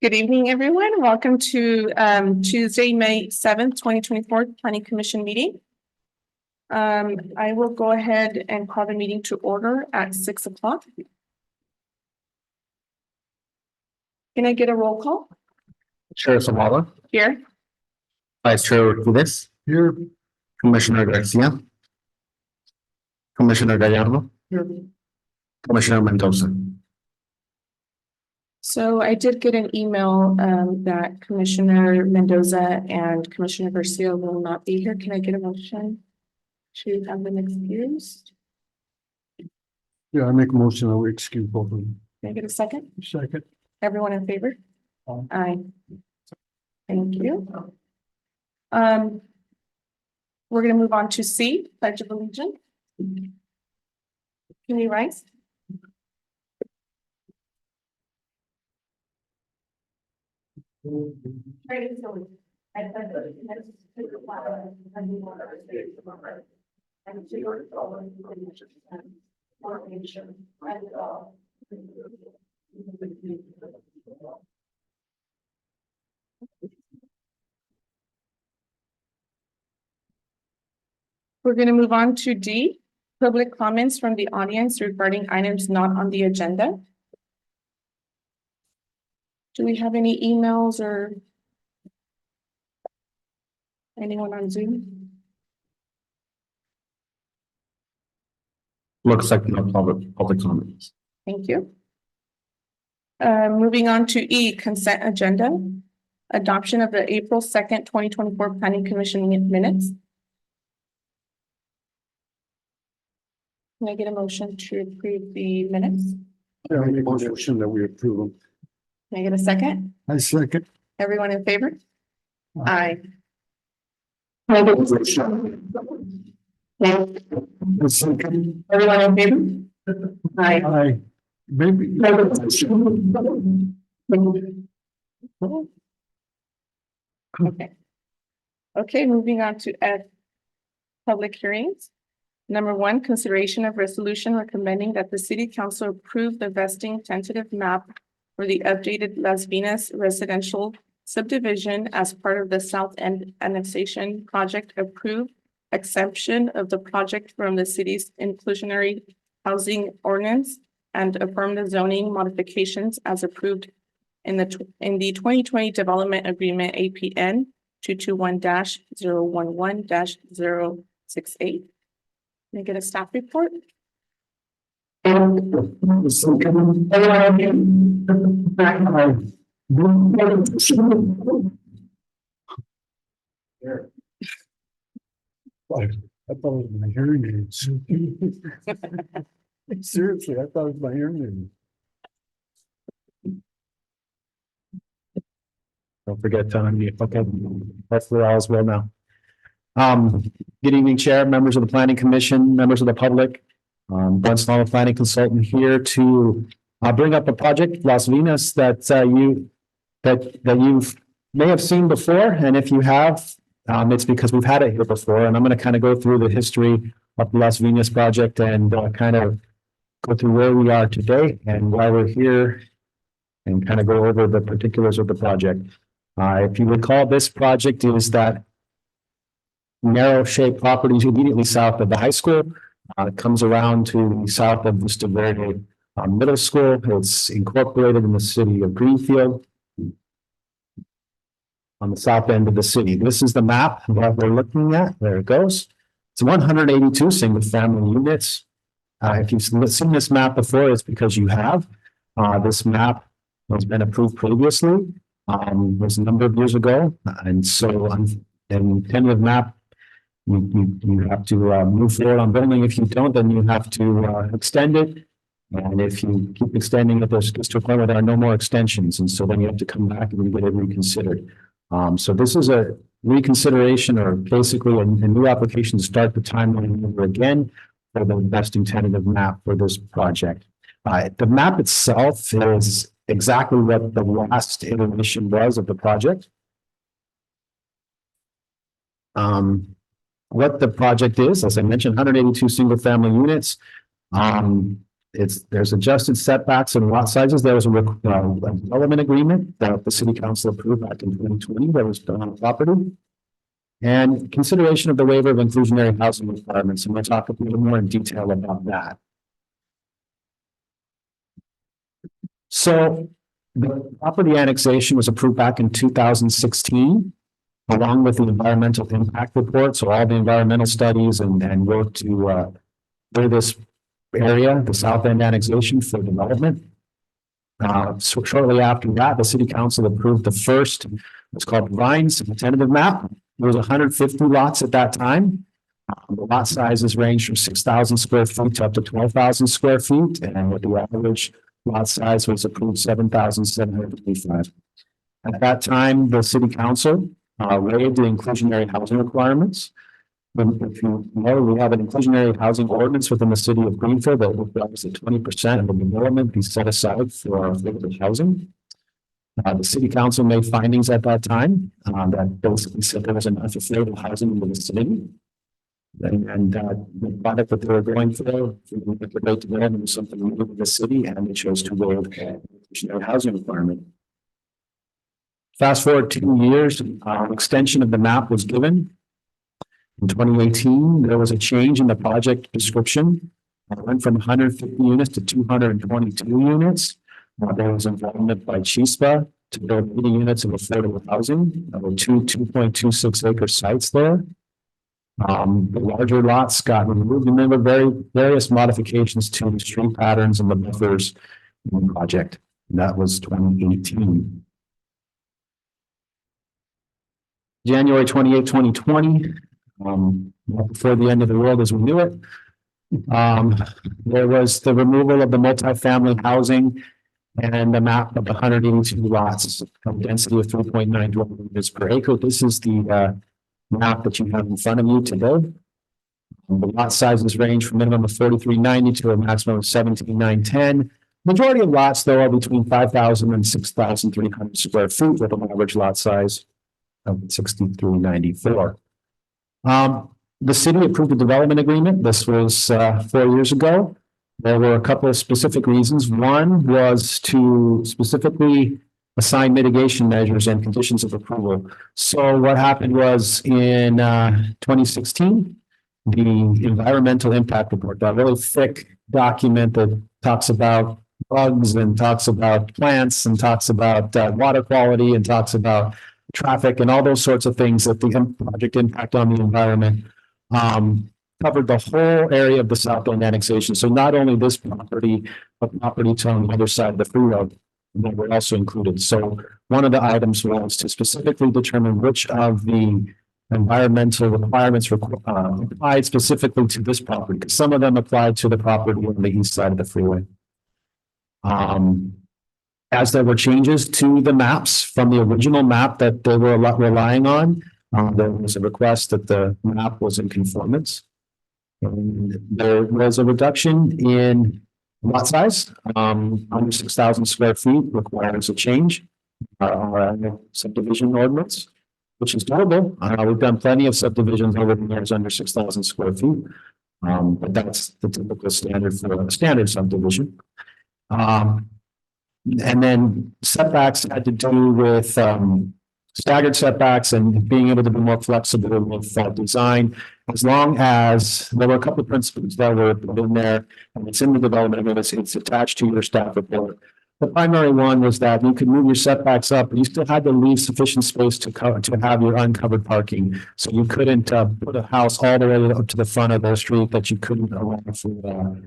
Good evening, everyone. Welcome to Tuesday, May 7th, 2024 Planning Commission meeting. I will go ahead and call the meeting to order at 6 o'clock. Can I get a roll call? Chair Zavala, Here. Vice Chair Ruiz, here, Commissioner Garcia, Commissioner Gallardo, Here. Commissioner Mendoza. So I did get an email that Commissioner Mendoza and Commissioner Garcia will not be here. Can I get a motion to have them excused? Yeah, I make a motion that we excuse both of them. Can I get a second? Second. Everyone in favor? Aye. Aye. Thank you. We're going to move on to C, Pledge of Allegiance. Can you rise? We're going to move on to D, public comments from the audience regarding items not on the agenda. Do we have any emails or anyone on Zoom? Looks like no public comments. Thank you. Moving on to E, consent agenda. Adoption of the April 2nd, 2024 Planning Commission minutes. Can I get a motion to approve the minutes? Yeah, I make a motion that we approve them. Can I get a second? I second. Everyone in favor? Aye. I second. Everyone in favor? Aye. Aye. Maybe. Okay. Okay, moving on to F, public hearings. Number 1, consideration of resolution recommending that the city council approve the vesting tentative map for the updated Las Vegas residential subdivision as part of the South End annexation project approved exemption of the project from the city's inclusionary housing ordinance and affirm the zoning modifications as approved in the 2020 development agreement APN 221-011-068. Can I get a staff report? I thought it was my hearing aids. Seriously, I thought it was my hearing aids. Don't forget to unmute. Okay, hopefully all is well now. Good evening, Chair, members of the Planning Commission, members of the public. Glenn Small, planning consultant here to bring up a project, Las Vegas, that you may have seen before, and if you have, it's because we've had it here before. And I'm going to kind of go through the history of the Las Vegas project and kind of go through where we are today and why we're here, and kind of go over the particulars of the project. If you recall, this project is that narrow shaped property immediately south of the high school. It comes around to the south of Vista Verde Middle School. It's incorporated in the city of Greenfield on the south end of the city. This is the map that we're looking at. There it goes. It's 182 single family units. If you've seen this map before, it's because you have. This map has been approved previously. It was a number of years ago. And so on the tentative map, you have to move forward on building. If you don't, then you have to extend it. And if you keep extending it, there's to a point where there are no more extensions. And so then you have to come back and get it reconsidered. So this is a reconsideration, or basically a new application to start the timeline over again for the vesting tentative map for this project. The map itself is exactly what the last iteration was of the project. What the project is, as I mentioned, 182 single family units. there's adjusted setbacks and lot sizes. There was a development agreement that the city council approved back in 2020 that was done on the property. And consideration of the waiver of inclusionary housing requirements. I'm going to talk a little more in detail about that. So the property annexation was approved back in 2016, along with the environmental impact report. So all the environmental studies and work to clear this area, the South End annexation for development. So shortly after that, the city council approved the first, what's called Vines tentative map. There was 150 lots at that time. The lot sizes range from 6,000 square feet to up to 12,000 square feet, and with the average lot size was approved 7,785. At that time, the city council waived the inclusionary housing requirements. If you know, we have an inclusionary housing ordinance within the city of Greenfield that requires that 20% of the development be set aside for affordable housing. The city council made findings at that time that basically said there was enough affordable housing in the vicinity. And the product that they were going for, the rate development was something new to the city, and they chose to waive the inclusionary housing requirement. Fast forward 2 years, extension of the map was given. In 2018, there was a change in the project description. It went from 150 units to 222 units. There was involvement by CHISPA to build 80 units of affordable housing. There were 2.26 acre sites there. The larger lots got removed, and there were various modifications to the street patterns and the buffers in the project. And that was 2018. January 28, 2020, before the end of the world as we knew it, there was the removal of the multifamily housing and the map of 182 lots, a density of 3.9 dwelling units per acre. This is the map that you have in front of you today. The lot sizes range from minimum of 4,390 to a maximum of 17,910. Majority of lots, though, are between 5,000 and 6,300 square feet, with an average lot size of 6,394. The city approved a development agreement. This was 4 years ago. There were a couple of specific reasons. One was to specifically assign mitigation measures and conditions of approval. So what happened was in 2016, the environmental impact report, that really thick document that talks about bugs and talks about plants and talks about water quality and talks about traffic and all those sorts of things that the project impact on the environment, covered the whole area of the South End annexation. So not only this property, but properties on the other side of the freeway that were also included. So one of the items was to specifically determine which of the environmental requirements applied specifically to this property, because some of them applied to the property on the east side of the freeway. As there were changes to the maps from the original map that they were relying on, there was a request that the map was in conformance. And there was a reduction in lot size, under 6,000 square feet requires a change. Our subdivision ordinance, which is doable. We've done plenty of subdivisions over the years under 6,000 square feet. But that's the typical standard for a standard subdivision. And then setbacks had to do with staggered setbacks and being able to be more flexible with design, as long as there were a couple of principles that were put in there, and it's in the development agreement, it's attached to your staff report. The primary one was that you could move your setbacks up, but you still had to leave sufficient space to have your uncovered parking. So you couldn't put a house all the way up to the front of the street that you couldn't allow for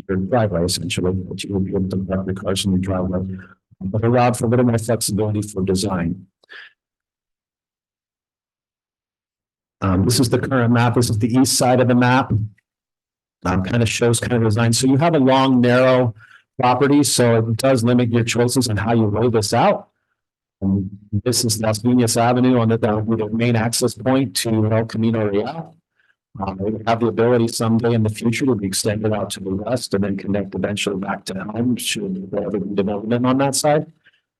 your driveway, essentially, that you would be able to park your cars in your driveway, but allowed for a little more flexibility for design. This is the current map. This is the east side of the map. Kind of shows kind of design. So you have a long, narrow property, so it does limit your choices on how you roll this out. This is Las Piñas Avenue on the main access point to El Camino Real. We have the ability someday in the future to be extended out to the west and then connect eventually back to Elm should there ever be development on that side.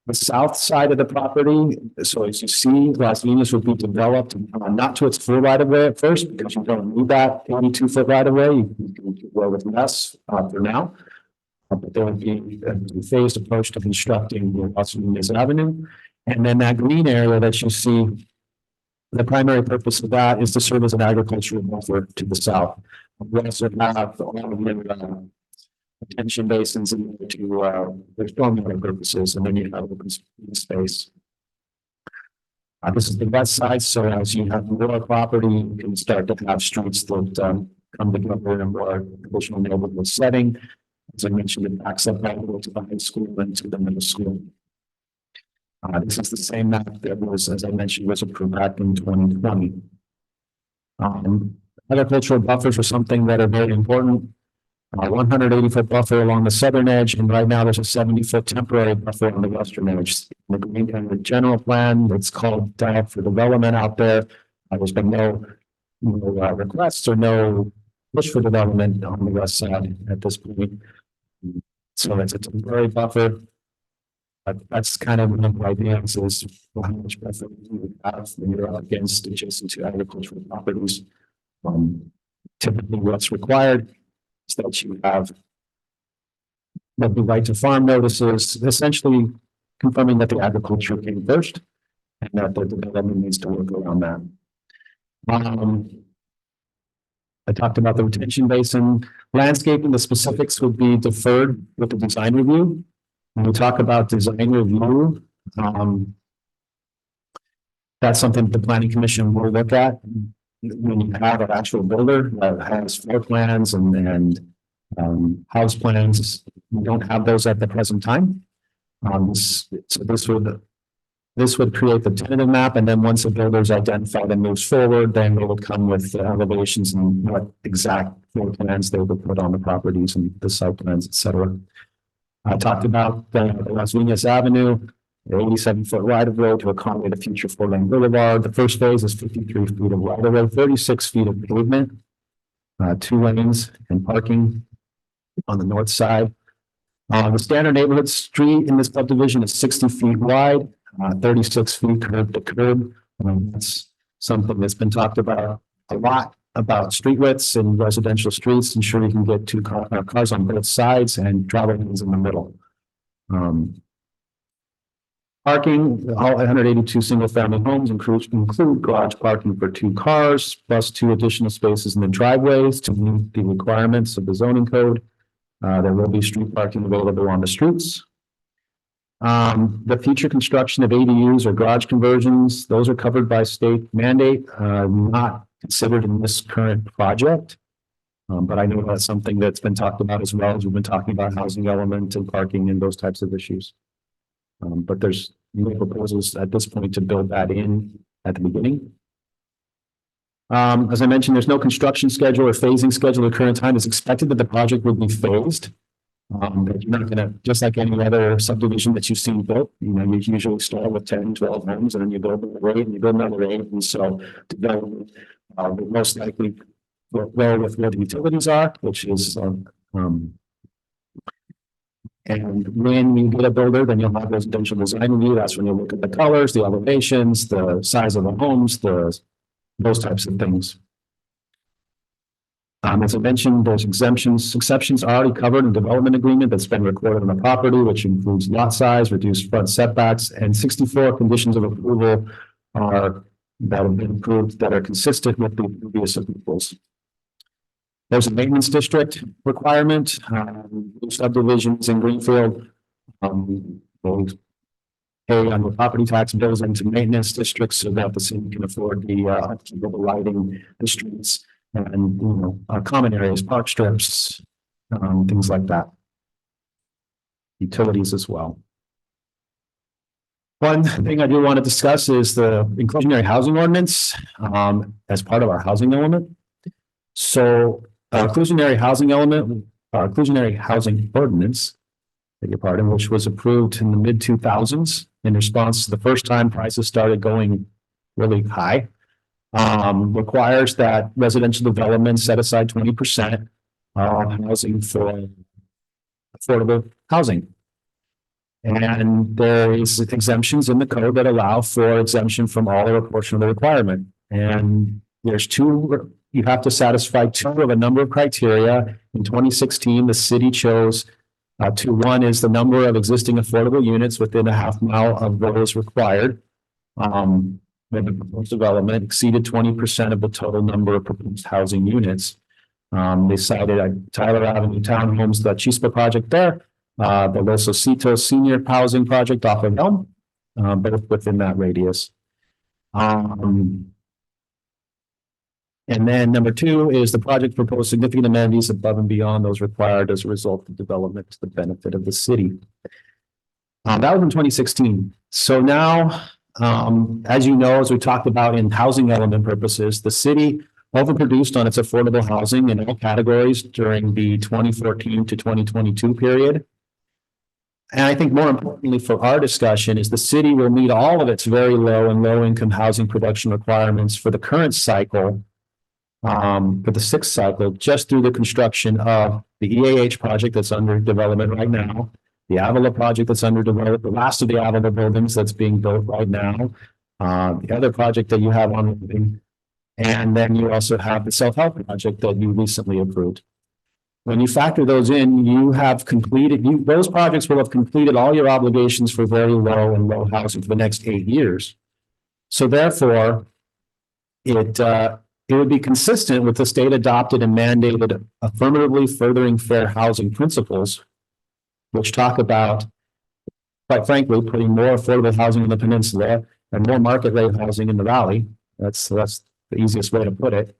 The south side of the property, so as you see, Las Piñas would be developed not to its full right of way at first, because you don't need that 82-foot right of way. You can go with less for now. But there would be a phased approach to constructing the Los Lunas Avenue. And then that green area that you see, the primary purpose of that is to serve as an agricultural buffer to the south. We also have all of the retention basins in there to their stormwater purposes, and then you have open space. This is the west side, so as you have more property, you can start to have streets that come together in a more traditional neighborhood setting. As I mentioned, it backs up all the way to the high school and to the middle school. This is the same map that was, as I mentioned, was approved back in 2020. Agricultural buffers are something that are very important. 180-foot buffer along the southern edge, and right now there's a 70-foot temporary buffer on the western edge. The green and the general plan, it's called for development out there. There's been no requests or no push for development on the west side at this point. So it's a temporary buffer. But that's kind of one of the ideas is how much buffer you have when you're up against adjacent to agricultural properties. Typically what's required is that you have the right to farm notices, essentially confirming that the agriculture came first and that the development needs to work around that. I talked about the retention basin, landscaping, the specifics would be deferred with the design review. When we talk about design review, that's something the planning commission will look at when you have an actual builder that has floor plans and house plans. We don't have those at the present time. So this would create the tentative map, and then once a builder is identified and moves forward, then it will come with elevations and what exact floor plans they would put on the properties and the site plans, et cetera. I talked about the Las Lunas Avenue, the 87-foot right of way to accommodate a future 4-lane boulevard. The first phase is 53 feet of right of way, 36 feet of pavement, 2 lanes and parking on the north side. The standard neighborhood street in this subdivision is 60 feet wide, 36 feet curb to curb. That's something that's been talked about a lot, about street widths and residential streets, ensure you can get 2 cars on both sides and travel lanes in the middle. Parking, all 182 single-family homes include garage parking for 2 cars, plus 2 additional spaces in the driveways to meet the requirements of the zoning code. There will be street parking available on the streets. The future construction of ADUs or garage conversions, those are covered by state mandate, not considered in this current project. But I know that's something that's been talked about as well as we've been talking about housing element and parking and those types of issues. But there's no proposals at this point to build that in at the beginning. As I mentioned, there's no construction schedule or phasing schedule at current time. It's expected that the project will be phased. That you're not going to, just like any other subdivision that you've seen built, you usually start with 10, 12 homes, and then you build another 8 and you build another 8. And so development will most likely go with where the utilities are, which is and when you get a builder, then you'll have residential design review. That's when you look at the colors, the elevations, the size of the homes, those types of things. As I mentioned, there's exceptions are already covered in development agreement that's been recorded on the property, which includes lot size, reduced front setbacks, and 64 conditions of approval that have been approved that are consistent with the previous approvals. There's a maintenance district requirement. Subdivisions in Greenfield will pay on the property tax bills into maintenance districts so that the city can afford the upkeep of the lighting, the streets, and common areas, park strips, things like that. Utilities as well. One thing I do want to discuss is the inclusionary housing ordinance as part of our housing element. So inclusionary housing ordinance, beg your pardon, which was approved in the mid-2000s in response to the first time prices started going really high, requires that residential development set aside 20% housing for affordable housing. And there is exemptions in the code that allow for exemption from all or a portion of the requirement. And there's you have to satisfy 2 of a number of criteria. In 2016, the city chose Two, one is the number of existing affordable units within a half mile of what is required. When the proposed development exceeded 20% of the total number of proposed housing units. They cited Tyler Avenue Townhomes, the Chispa project there, the Los Ositos Senior Housing Project off of Elm, both within that radius. And then number two is the project proposed significant amenities above and beyond those required as a result of development to the benefit of the city. That was in 2016. So now, as you know, as we talked about in housing element purposes, the city overproduced on its affordable housing in all categories during the 2014 to 2022 period. And I think more importantly for our discussion is the city will meet all of its very low and low income housing production requirements for the current cycle, for the sixth cycle, just through the construction of the EAH project that's under development right now, the Avila project that's under development, the last of the Avila buildings that's being built right now, the other project that you have on, and then you also have the self-help project that you recently approved. When you factor those in, you have completed, those projects will have completed all your obligations for very low and low housing for the next 8 years. So therefore, it would be consistent with the state adopted and mandated affirmatively furthering fair housing principles, which talk about, quite frankly, putting more affordable housing in the peninsula and more market rate housing in the valley. That's the easiest way to put it.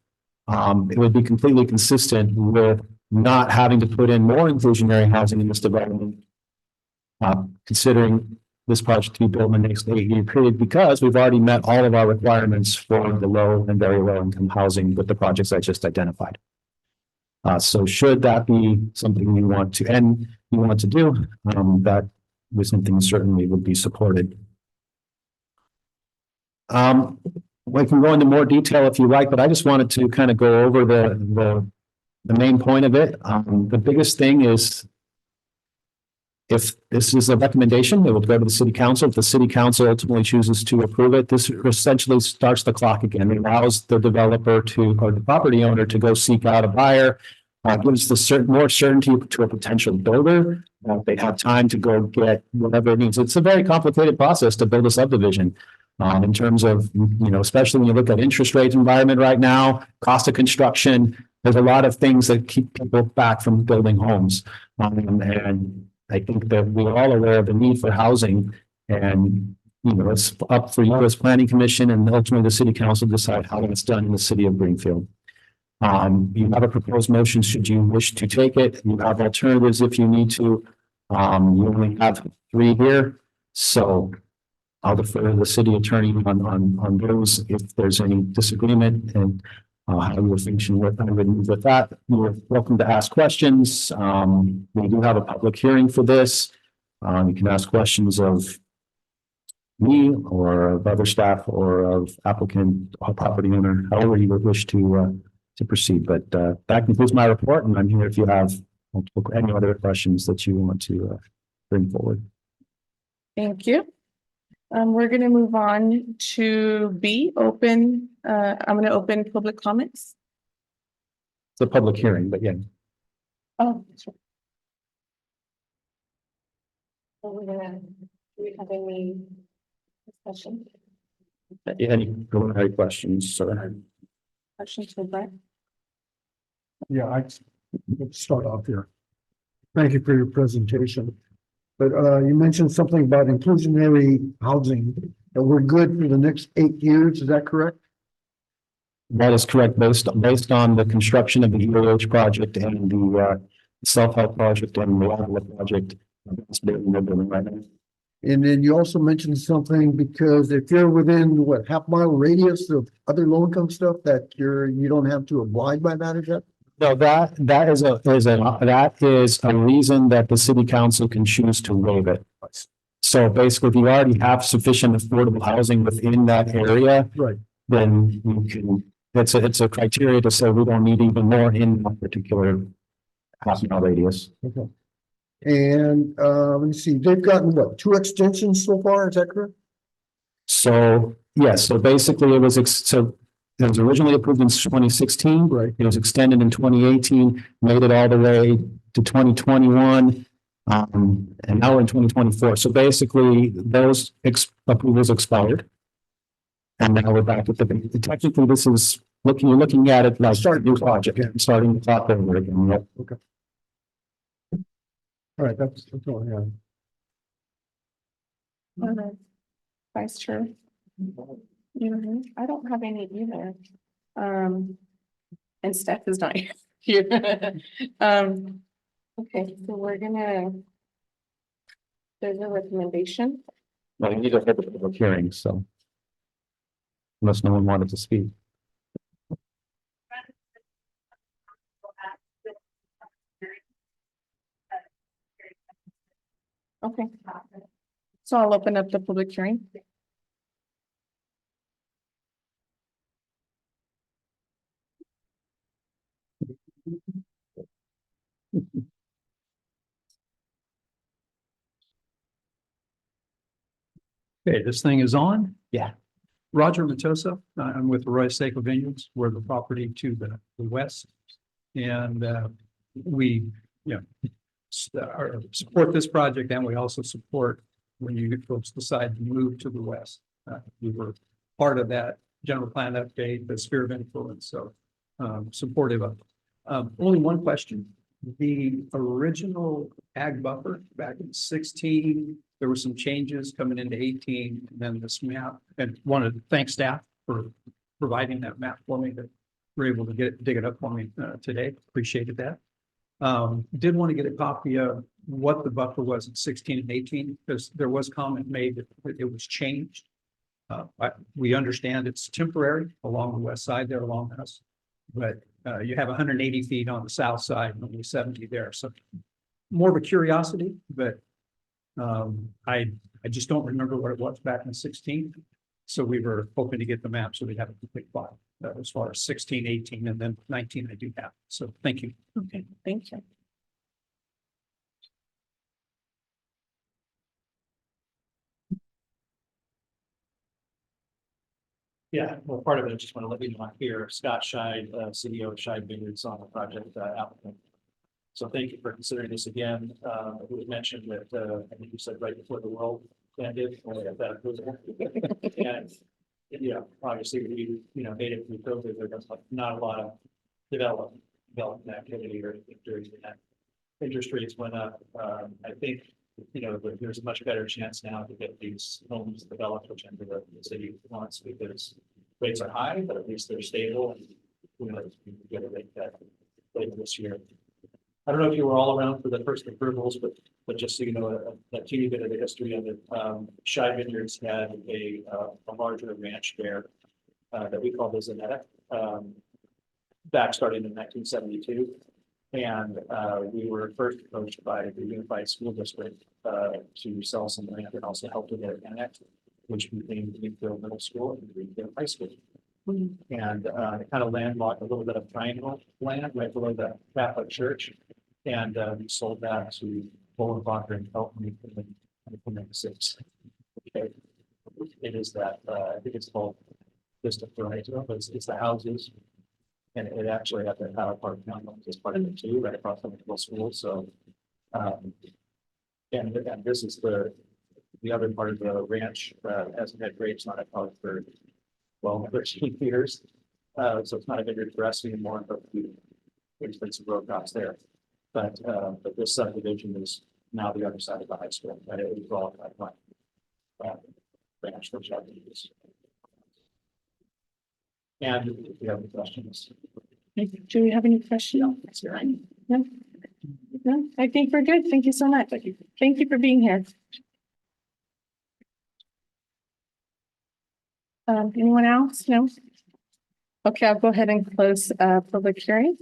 It would be completely consistent with not having to put in more inclusionary housing in this development, considering this project to be built in the next 8-year period, because we've already met all of our requirements for the low and very low income housing with the projects I just identified. So should that be something you want to do, that was something certainly would be supported. We can go into more detail if you like, but I just wanted to kind of go over the main point of it. The biggest thing is, if this is a recommendation, it will go to the city council. If the city council ultimately chooses to approve it, this essentially starts the clock again. It allows the developer or the property owner to go seek out a buyer, gives more certainty to a potential builder. They have time to go get whatever it needs. It's a very complicated process to build a subdivision. In terms of, especially when you look at interest rate environment right now, cost of construction, there's a lot of things that keep people back from building homes. And I think that we're all aware of the need for housing, and, it's up for you as planning commission and ultimately the city council to decide how it's done in the city of Greenfield. You have a proposed motion should you wish to take it. You have alternatives if you need to. You only have 3 here, so I'll defer to the city attorney on those if there's any disagreement and how you will function with that. You're welcome to ask questions. We do have a public hearing for this. You can ask questions of me or of other staff or of applicant or property owner, however you would wish to proceed. But that concludes my report, and I'm here if you have any other questions that you want to bring forward. Thank you. We're going to move on to B, open. I'm going to open public comments. It's a public hearing, but yeah. Oh, that's right. Do we have any discussion? Any preliminary questions? Questions for Brett? Yeah, let's start off here. Thank you for your presentation. But you mentioned something about inclusionary housing, that we're good for the next 8 years. Is that correct? That is correct, based on the construction of the EAH project and the self-help project and the Avila project. That's building right now. And then you also mentioned something, because if you're within half-mile radius of other low-income stuff, that you don't have to abide by that, is that? No, that is a reason that the city council can choose to waive it. So basically, if you already have sufficient affordable housing within that area, Right. then you can, it's a criteria to say we don't need even more in that particular half-mile radius. Okay. And let me see, they've gotten 2 extensions so far, is that correct? So, yes, so basically it was originally approved in 2016. Right. It was extended in 2018, made it all the way to 2021. And now we're in 2024. So basically, those approvals expired. And now we're back at technically, this is you're looking at it like start a new project, starting the clock over again. Yep. Okay. All right, that's all I have. Vice Chair. I don't have any either. And Steph is not here. Okay, so we're gonna. There's a recommendation. Well, you need to have a public hearing, so. Unless no one wanted to speak. Okay. So I'll open up the public hearing. Okay, this thing is on. Yeah. Roger Matosa, I'm with Roy Seco Vineyards. We're the property to the west. And we, support this project, and we also support when you folks decide to move to the west. We were part of that general plan update, the sphere of influence, so supportive of it. Only one question. The original ag buffer back in 16, there were some changes coming into 18, and then this map, and wanted to thank staff for providing that map for me, that we're able to dig it up for me today. Appreciated that. Did want to get a copy of what the buffer was in 16 and 18, because there was comment made that it was changed. We understand it's temporary along the west side there along us, but you have 180 feet on the south side and only 70 there. So more of a curiosity, but I just don't remember what it was back in 16. So we were hoping to get the map so we'd have a complete file as far as 16, 18, and then 19 I do have. So thank you. Okay, thank you. Yeah, well, part of it, I just want to let you know, I'm here, Scott Scheid, CEO of Scheid Vineyards on the project applicant. So thank you for considering this again. It was mentioned that, I think you said right before the world ended, or at that approval. And, yeah, obviously we, made it through COVID, there was not a lot of development activity or during that. Interest rates went up. I think, there's a much better chance now to get these homes developed, which under the city wants, because rates are high, but at least they're stable. And we get a rate that later this year. I don't know if you were all around for the first approvals, but just so you know, a teeny bit of the history of it. Scheid Vineyards had a larger ranch there that we call the Zanetta, back starting in 1972. And we were first approached by the Unified School District to sell some land and also help to get it annexed, which became Greenfield Middle School and Greenfield High School. And it kind of landlocked a little bit of triangle land right below the Catholic Church. And we sold that to Bolenbacher and Felton in 1996. Okay. It is that, I think it's called Vista Ferraizo, but it's the houses. And it actually had the power park as part of it too, right across from the middle school. So, and this is the other part of the ranch, hasn't had grapes on it probably for 13 years. So it's not a vineyard for us anymore, but there's been some row crops there. But this subdivision is now the other side of the high school, and it was all like one ranch for subdivisions. And if you have any questions. Do we have any questions? No? No, I think we're good. Thank you so much. Thank you for being here. Anyone else? No? Okay, I'll go ahead and close public hearing.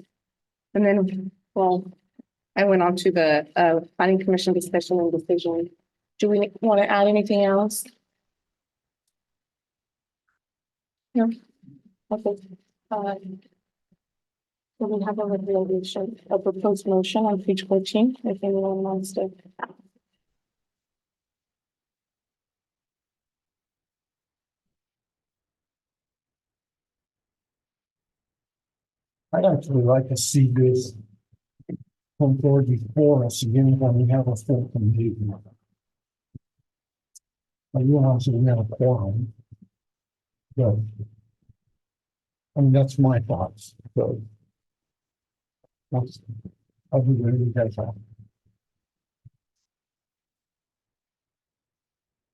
And then, I went on to the planning commission discussion and decision. Do we want to add anything else? No? Okay. So we have a recommendation, a proposed motion on page 14, if anyone wants to. I'd actually like to see this come forward before us again when we have a full committee. I realize that we have a quorum. But I mean, that's my thoughts, so. That's, I'll be ready to guys out.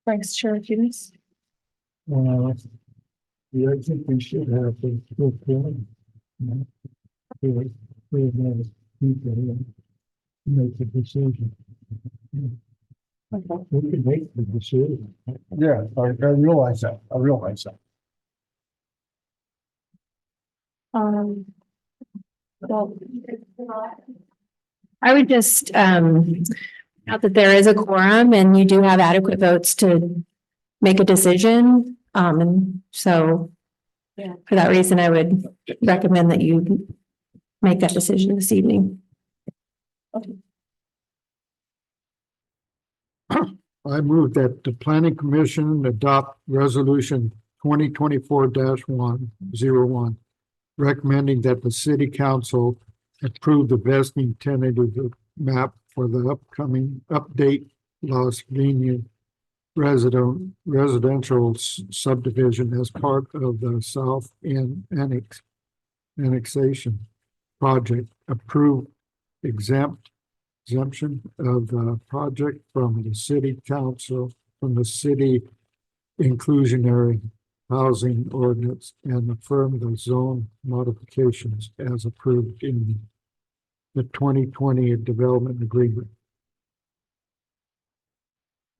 Vice Chair Hughes. Yeah, I think we should have a full quorum. We have people make the decision. We can make the decision. Yeah, I realize that, Well, I would just, note that there is a quorum and you do have adequate votes to make a decision. And so Yeah. for that reason, I would recommend that you make that decision this evening. I move that the planning commission adopt resolution 2024-101, recommending that the city council approve the vesting tentative map for the upcoming update Las Vegas residential subdivision as part of the South End annexation project. Approve exemption of the project from the city council, from the city inclusionary housing ordinance, and affirm the zone modifications as approved in the 2020 development agreement.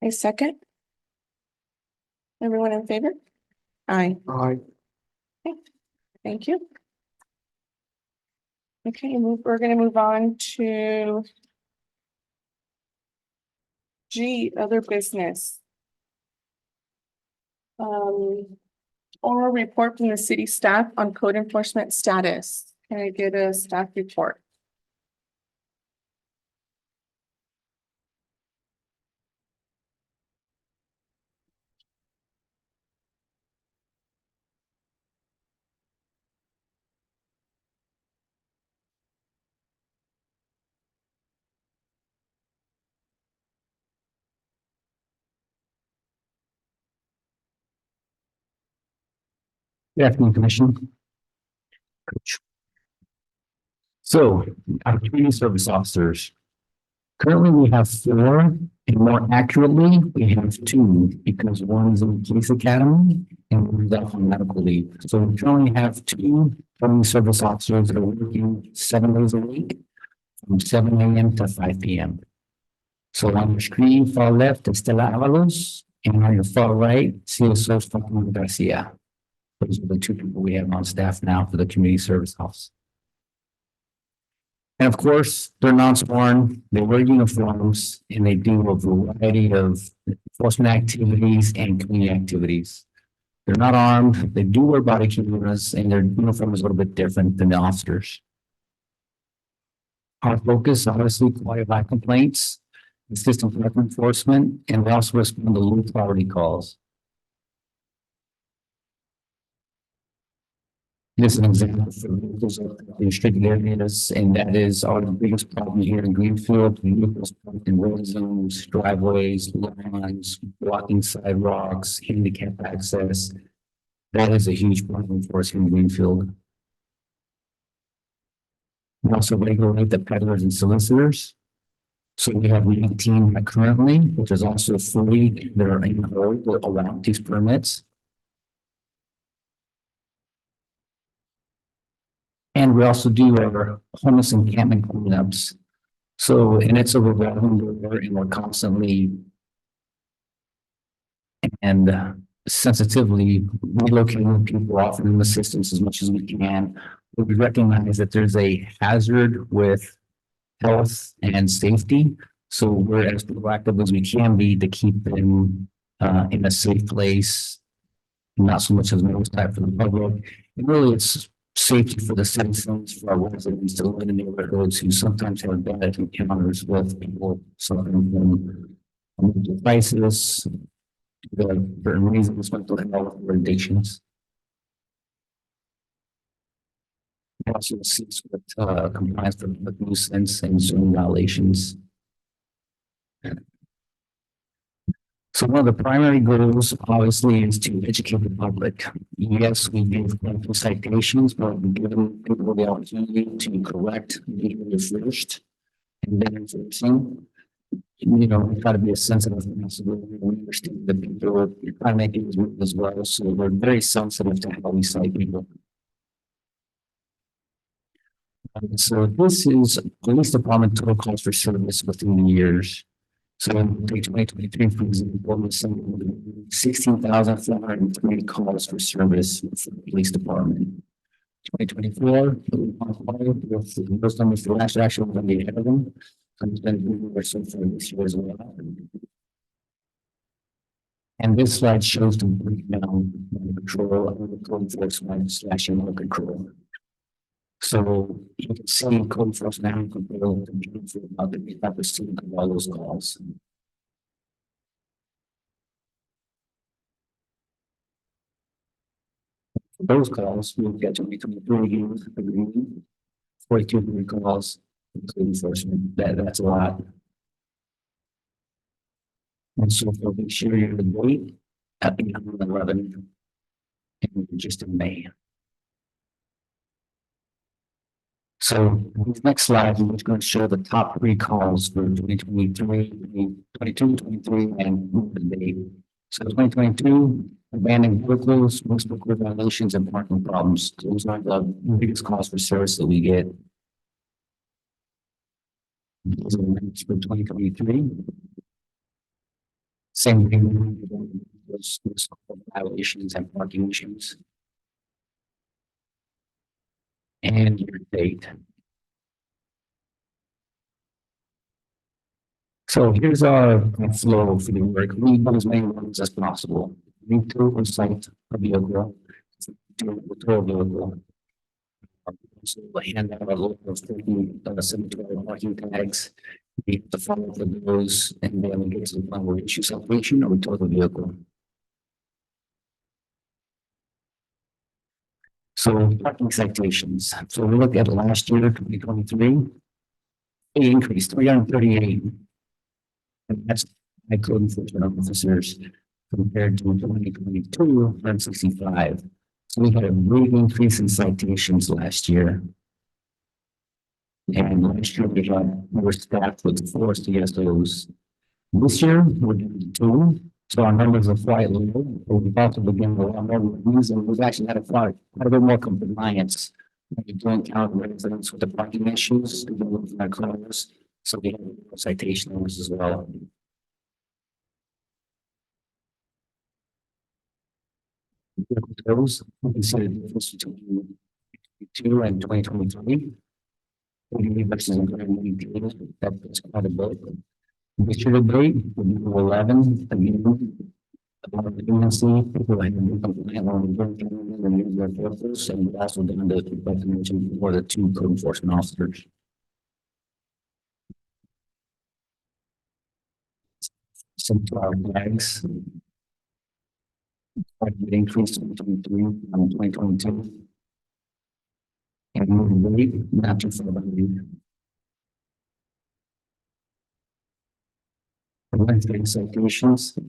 a second. Everyone in favor? Aye. I, Thank you. Okay, we're gonna move on to G, other business. Oral report from the city staff on code enforcement status. Can I get a staff report? Good afternoon, Commission. Coach. So, our community service officers. Currently, we have 4, and more accurately, we have 2, because one is in the police academy and one is out on medical leave. So we currently have 2 community service officers that are working 7 days a week, from 7 a.m. to 5 p.m. So on your screen, far left, Estela Avalos, and on your far right, CSO Fatima Garcia. Those are the 2 people we have on staff now for the community service office. And of course, they're non-sworn, they wear uniforms, and they do a variety of enforcement activities and community activities. They're not armed, they do wear body cameras, and their uniform is a little bit different than the officers. Our focus, obviously, quality of life complaints, system threat enforcement, and we also respond to low priority calls. This is an example for vehicles of the restricted areas, and that is our biggest problem here in Greenfield. Vehicles parked in road zones, driveways, lawns, blocking sidewalks, handicap access. That is a huge problem for us here in Greenfield. We also regulate the peddlers and solicitors. So we have 19 currently, which is also 40 that are in the road around these permits. And we also do our homeless encampment cleanups. So, and it's a revolving door, and we're constantly and sensitively relocating people, offering them assistance as much as we can. But we recognize that there's a hazard with health and safety. So we're as proactive as we can be to keep them in a safe place, not so much as an oversight for the public. And really, it's safety for the citizens, for our residents to live in the neighborhoods who sometimes have bad encounters with people suffering from mental crisis, certain reasons, mental health or addictions. Also assists with compliance with nuisance and zoning violations. So one of the primary goals obviously is to educate the public. Yes, we give plenty of citations, but we give people the opportunity to correct behavior first and then enforcing. You know, we try to be as sensitive as possible. We understand that people are trying to make things move as well, so we're very sensitive to how we cite people. So this is police department total cost for service within the years. So in 2023, for example, we sent 16,403 calls for service for the police department. 2024, those numbers for last year actually going to be ahead of them. And it's been moving so far this year as well. And this slide shows the breakdown of control of the code enforcement / animal control. So you can see code enforcement animal control for about 85% of all those calls. Those calls will get to become 42 calls, including enforcement. That's a lot. And so for this year, the date at 811, and just in May. So this next slide, I'm just going to show the top 3 calls for 2023, 22, 23, and the date. So 2022, abandoned vehicles, municipal code violations, and parking problems. Those are the biggest calls for service that we get. Those are the numbers for 2023. Same thing, those violations and parking issues. And your date. So here's our flow for the work. We do as many ones as possible. We do recite a vehicle, do a total vehicle. So we hand out a local of 72 parking tags. We have to follow the rules, and then we get to the point where we issue citation or we tow the vehicle. So parking citations. So we look at last year, 2023, it increased 338. And that's my code enforcement officers compared to 2022, 165. So we had a big increase in citations last year. And last year we were staffed with 4 CSOs. This year we're doing 2. So our numbers are quite low. We've also begun a lot more reviews, and we've actually had quite a bit more compliance. We do encounter residents with the parking issues, in our cars, so we have citation numbers as well. Those, you can see the difference between 2022 and 2023. Versus 2019, that's quite a bit. This year to date, we do 11, again, about leniency, people like their vehicles, and we also done the, like I mentioned before, the 2 code enforcement officers. Some to our flags. Quite a bit increase in 2023 and 2022. And moving rate, not too far behind. Wednesday citations.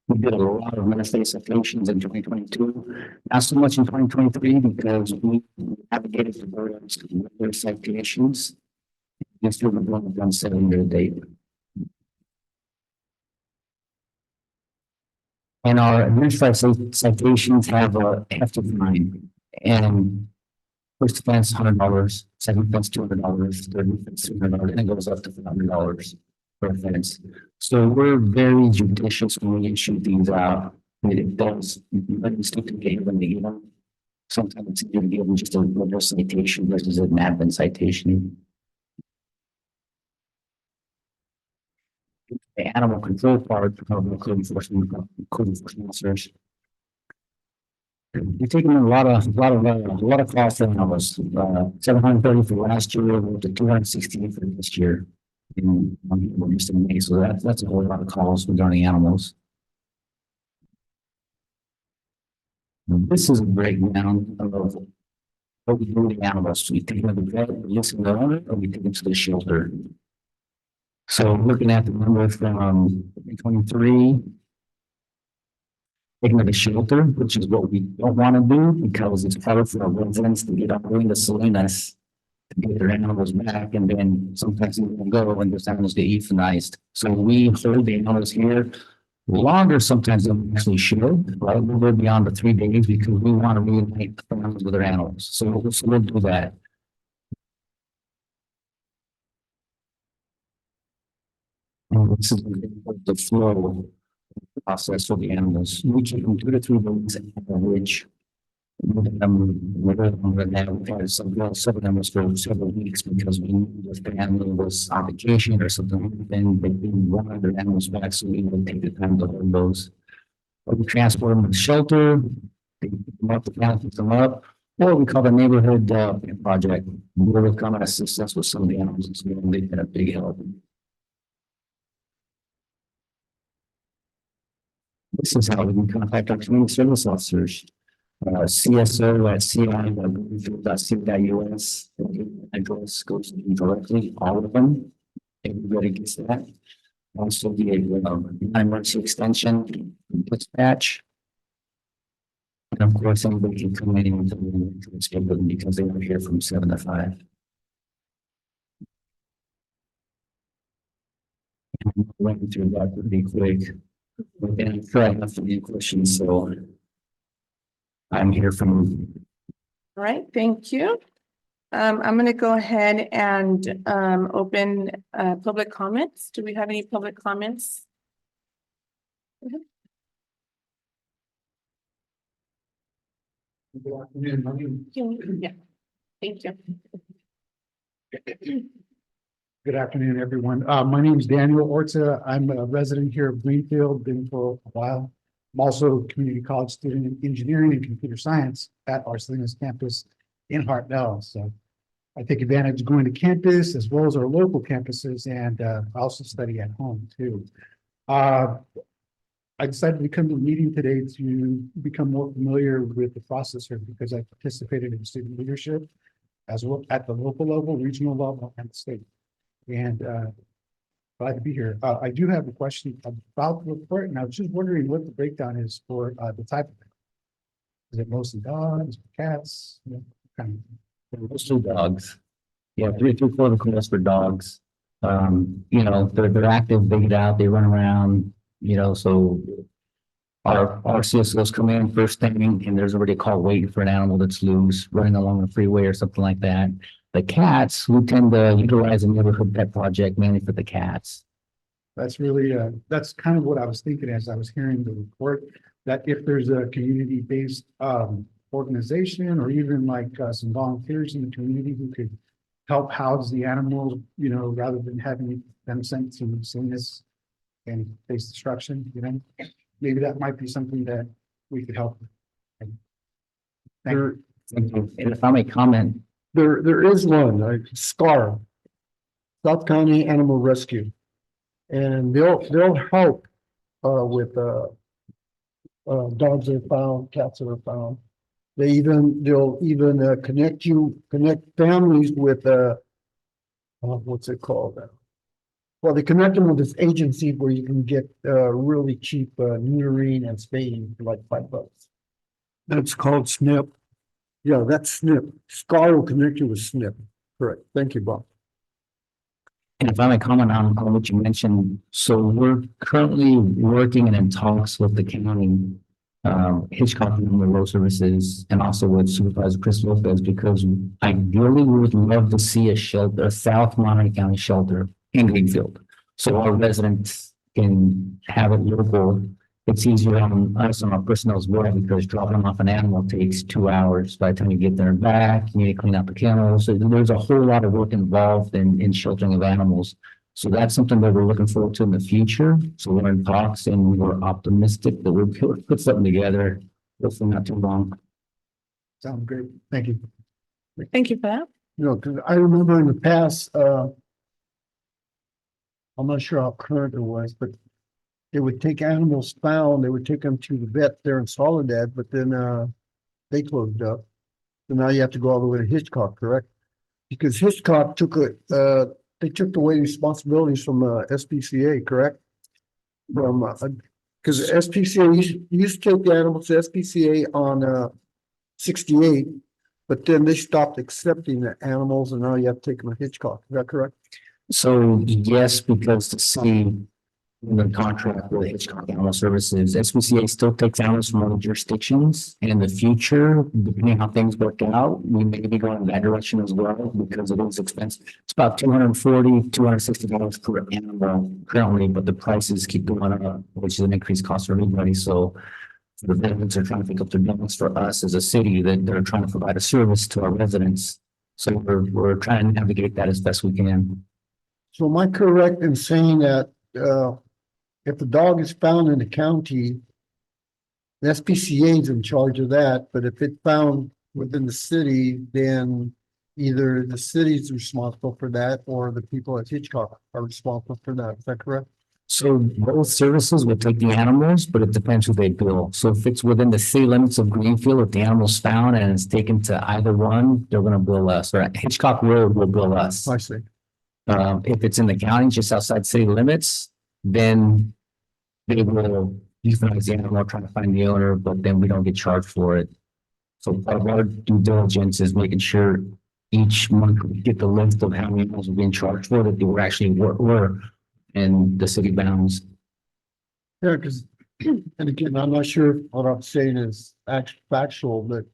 We did a lot of Wednesday citations in 2022, not so much in 2023 because we navigated the burdens with their citations. Just for the one done 7 year date. And our administrative citations have a hefty fine. And first offense $100, second offense $200, third offense $300, and it goes up to $500 per offense. So we're very judicious when we issue these out. It does, but instinctively when they give them. Sometimes it's easier to give them just a regular citation versus an admin citation. The animal control part of the code enforcement officers. We've taken a lot of costs in us. 730 for last year, we're up to 260 for this year. In just in May, so that's a whole lot of calls regarding animals. This is a breakdown of what we do with the animals. We take them to the vet, we listen to the owner, or we take them to the shelter. So looking at the number from 23. Taking them to shelter, which is what we don't want to do because it's harder for our residents to get up in the Salinas to get their animals back, and then sometimes they won't go when those animals get euthanized. So we hold the animals here longer sometimes than we actually should, right? We're beyond the 3 days because we want to reunite the families with their animals. So we'll do that. And this is the flow process for the animals. We keep them 2 to 3 days, which we've had several animals for several weeks because we knew if the animal was on vacation or something, then they didn't want their animals back, so we would take the time to hold those. Or we transport them to the shelter, they pick them up, the county picks them up, or we call the neighborhood project. Where they come and assist us with some of the animals, and so they've been a big help. This is how we can contact our community service officers. CSO at ci.ca.us. Address goes to them directly, all of them. Everybody gets that. Also the emergency extension dispatch. And of course, anybody can come in and schedule them because they were here from 7 to 5. I'm running through that pretty quick. And try not to be questions, so I'm here from. All right, thank you. I'm gonna go ahead and open public comments. Do we have any public comments? Yeah, thank you. Good afternoon, everyone. My name is Daniel Orta. I'm a resident here of Greenfield, been for a while. I'm also a community college student in engineering and computer science at our Salinas campus in Hartnell. So I take advantage of going to campus as well as our local campuses, and I also study at home too. I decided to come to the meeting today to become more familiar with the process here because I participated in student leadership as well at the local level, regional level, and the state. And glad to be here. I do have a question about the report, and I was just wondering what the breakdown is for the type of it. Is it mostly dogs, cats? You know, kind Mostly dogs. Yeah, 3/4 class for dogs. You know, they're active, they get out, they run around, you know, so our CSOs come in first thing and there's already a call waiting for an animal that's loose, running along the freeway or something like that. The cats, we tend to utilize a neighborhood pet project mainly for the cats. That's really, that's kind of what I was thinking as I was hearing the report, that if there's a community-based organization or even like some volunteers in the community who could help house the animals, you know, rather than having them sent to Salinas and face destruction, you know, maybe that might be something that we could help with. Thank you. Thank you. And if I may comment, There is one, SCAR, South County Animal Rescue. And they'll help with dogs that are found, cats that are found. They'll even connect families with what's it called? Well, they connect them with this agency where you can get really cheap neutering and spaying for like $5. That's called SNP. Yeah, that's SNP. SCAR will connect you with SNP. Correct. Thank you, Bob. and if I may comment on what you mentioned, so we're currently working and in talks with the county, Hitchcock Human Rural Services, and also with Supervisor Chris Lopez, because ideally we would love to see a shelter, a South Monterey County shelter in Greenfield. So our residents can have it local. It's easier on us and our personnel as well, because dropping off an animal takes 2 hours. By the time you get there and back, you need to clean out the kennels. So there's a whole lot of work involved in sheltering of animals. So that's something that we're looking forward to in the future. So we're in talks and we're optimistic that we'll put something together. Hopefully not too long. Sounds great. Thank you. Thank you for that. You know, because I remember in the past, I'm not sure how current it was, but they would take animals found, they would take them to the vet there in Soledad, but then they closed up. So now you have to go all the way to Hitchcock, correct? Because Hitchcock they took away responsibilities from SPCA, correct? From, because SPCA used to take the animals to SPCA on 68, but then they stopped accepting the animals and now you have to take them to Hitchcock. Is that correct? So yes, because the city, in the contract with Hitchcock Animal Services, SPCA still takes animals from other jurisdictions. And in the future, depending on how things work out, we may be going in that direction as well because it is expensive. It's about $260 per animal currently, but the prices keep going up, which is an increased cost for everybody. So the residents are trying to pick up their bills for us as a city, that they're trying to provide a service to our residents. So we're trying to navigate that as best we can. So am I correct in saying that if the dog is found in the county, the SPCA is in charge of that, but if it's found within the city, then either the city's responsible for that or the people at Hitchcock are responsible for that. Is that correct? So both services will take the animals, but it depends who they bill. So if it's within the city limits of Greenfield, if the animal's found and it's taken to either one, they're gonna bill us, or Hitchcock Road will bill us. I see. If it's in the county, just outside city limits, then they will euthanize the animal, try to find the owner, but then we don't get charged for it. So part of our due diligence is making sure each month we get the list of how many animals we're being charged for, that they were actually were in the city bounds. Yeah, because, and again, I'm not sure if what I'm saying is factual, but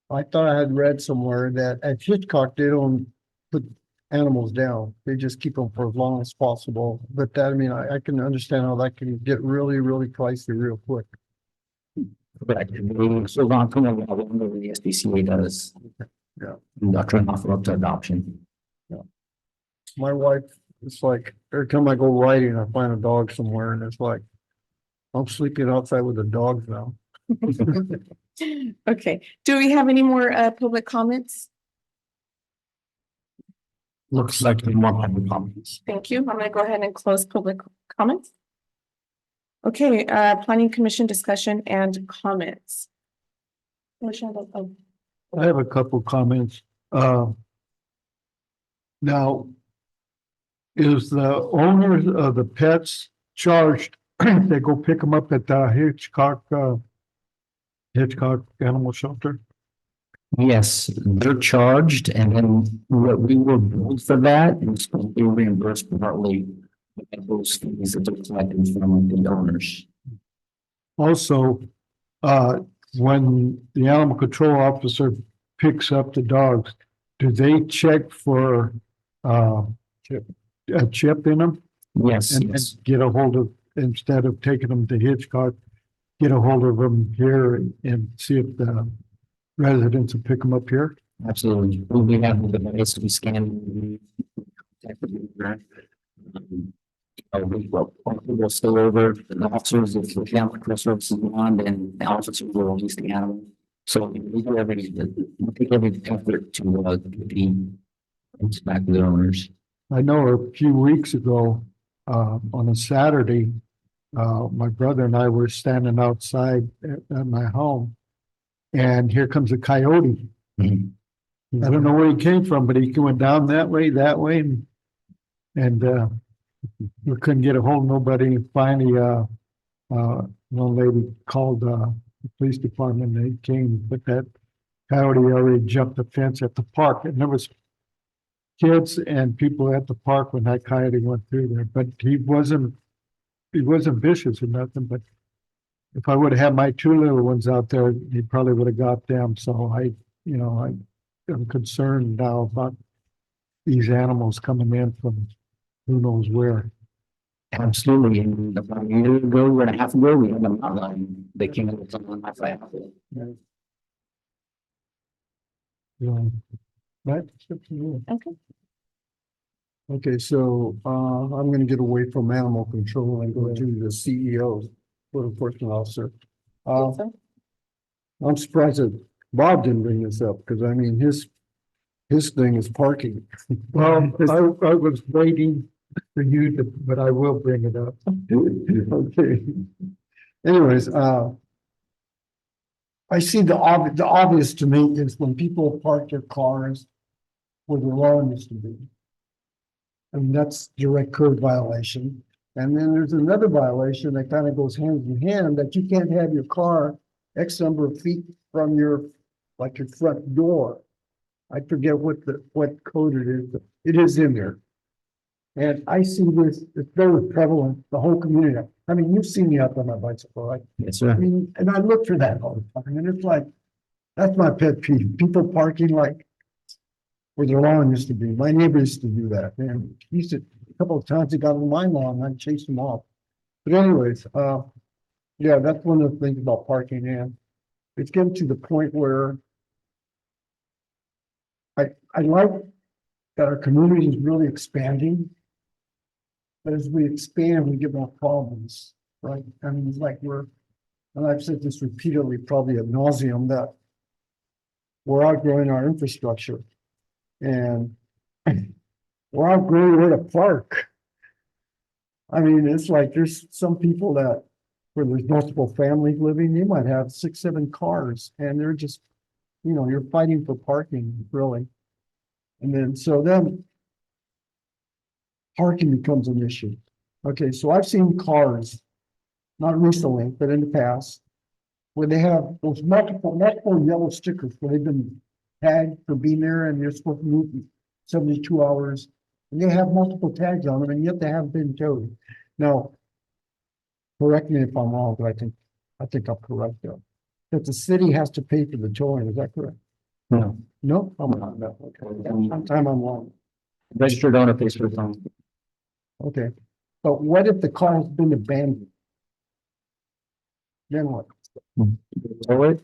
I thought I had read somewhere that at Hitchcock, they don't put animals down. They just keep them for as long as possible. But that, I mean, I can understand how that can get really, really pricey real quick. But so long term, whatever the SPCA does. Yeah. And they'll try and offer up to adoption. My wife, it's like, every time I go riding, I find a dog somewhere and it's like, I'm sleeping outside with the dogs now. Okay, do we have any more public comments? Looks like more public comments. Thank you. I'm gonna go ahead and close public comments. Okay, planning commission discussion and comments. Oh, I have a couple comments. Now, is the owners of the pets charged? They go pick them up at the Hitchcock Animal Shelter? Yes, they're charged, and then what we will billed for that is supposed to be reimbursed partly with those fees that they're collecting from the owners. Also, when the animal control officer picks up the dogs, do they check for a chip in them? Yes, And yes. get a hold of, instead of taking them to Hitchcock, get a hold of them here and see if the residents will pick them up here? Absolutely. We have the device, we scan. We'll still over the officers, if the animal control service is on, then the officers will release the animal. So we do we take every effort to get the it's back to the owners. I know a few weeks ago, on a Saturday, my brother and I were standing outside at my home. And here comes a coyote. Mhm. I don't know where he came from, but he went down that way, and we couldn't get a hold of nobody. Finally, one lady called the police department. They came, but that coyote already jumped the fence at the park, and there was kids and people at the park when that coyote went through there. But he wasn't vicious or nothing. But if I would have had my two little ones out there, he probably would have got them. So I'm concerned now about these animals coming in from who knows where. Absolutely. And about a year ago, and a half ago, we had them outline. They came in with something like that. That's up to you. okay. Okay, so I'm gonna get away from animal control and go to the CEO, code enforcement officer. I'm surprised that Bob didn't bring this up, because I mean, his thing is parking. Well, I was waiting for you to, but I will bring it up. Okay. Anyways, I see the obvious to me is when people park their cars where the lawn used to be. I mean, that's direct code violation. And then there's another violation that kind of goes hand in hand, that you can't have your car X number of feet from your, like your front door. I forget what code it is, but it is in there. And I see this, it's very prevalent, the whole community. I mean, you've seen me out on my bicycle, right? Yes, I sir. mean, and I look for that all the time, and it's like, that's my pet peeve, people parking like where their lawn used to be. My neighbor used to do that, and he used to, a couple of times he got on my lawn, and I'd chase him off. But anyways, yeah, that's one of the things about parking, and it's getting to the point where I like that our community is really expanding. But as we expand, we get more problems, right? I mean, it's like and I've said this repeatedly, probably ad nauseum, that we're outgrowing our infrastructure. And we're outgrowing where to park. I mean, it's like there's some people that, where there's multiple families living, you might have 6, 7 cars, and they're just, you're fighting for parking, really. And then parking becomes an issue. Okay, so I've seen cars, not recently, but in the past, where they have those multiple yellow stickers where they've been tagged for being there and they're supposed to move in 72 hours. And they have multiple tags on them, and yet they haven't been towed. Now, correct me if I'm wrong, but I think I'm correct though. That the city has to pay for the towing, is that correct? No, No? I'm not, no, okay. Sometime I'm wrong. registered owner pays for the phone. Okay, but what if the car has been abandoned? Then what? Tow it.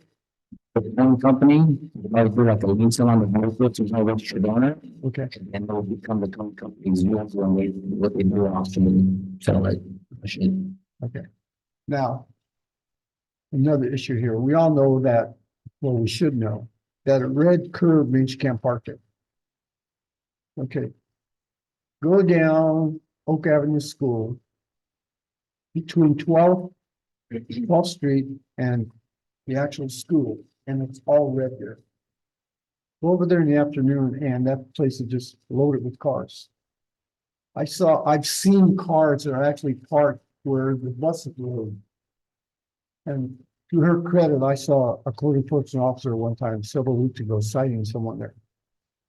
The phone company, like we're like a lease on the vehicle, there's no registered owner, Okay, and they'll become the towing company's vehicle, and what they do often sell it. okay. Now, another issue here. We all know that, well, we should know, that a red curb means you can't park it. Okay. Go down Oak Avenue School between 12th Street and the actual school, and it's all red there. Go over there in the afternoon, and that place is just loaded with cars. I've seen cars that are actually parked where the buses rode. And to her credit, I saw a code enforcement officer one time several weeks ago citing someone there.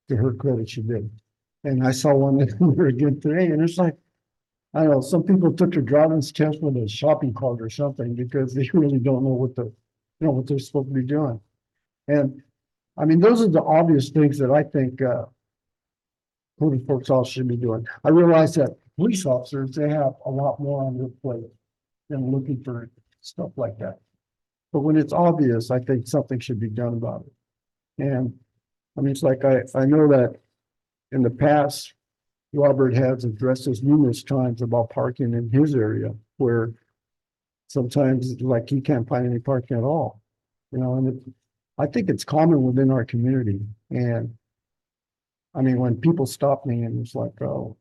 To her credit, she did. And I saw one there again today, and it's like, I don't know, some people took their driving test with a shopping cart or something because they really don't know what what they're supposed to be doing. And I mean, those are the obvious things that I think code enforcement officers should be doing. I realize that police officers, they have a lot more on their plate than looking for stuff like that. But when it's obvious, I think something should be done about it. And I mean, it's like, I know that in the past, Robert has addressed this numerous times about parking in his area, where sometimes it's like he can't find any parking at all. And I think it's common within our community. And I mean, when people stop me and it's like, oh,